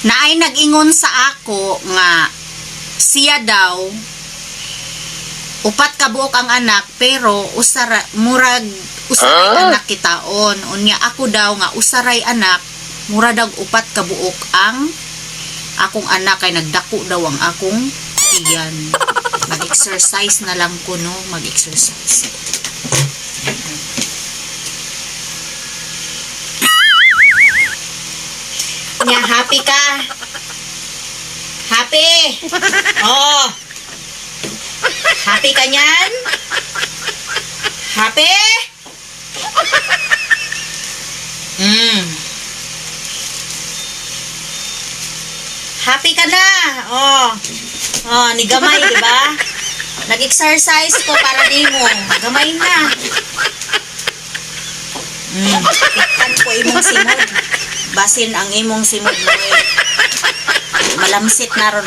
Naay nag-ingon sa ako nga siya daw upat ka buok ang anak pero usaray anak kitaon. Unya ako daw nga usaray anak mura daw upat ka buok ang akong anak kay nagdako daw ang akong tiyan. Mag-exercise na lang ko, no? Mag-exercise. Nya, happy ka? Happy? Oh. Happy ka niyan? Happy? Happy ka na. Oh. Oh, ni gamay, di ba? Nag-exercise ko para di mo. Gamay na. Pikan ko imong simod. Basin ang imong simod mo. Malamsit na ron.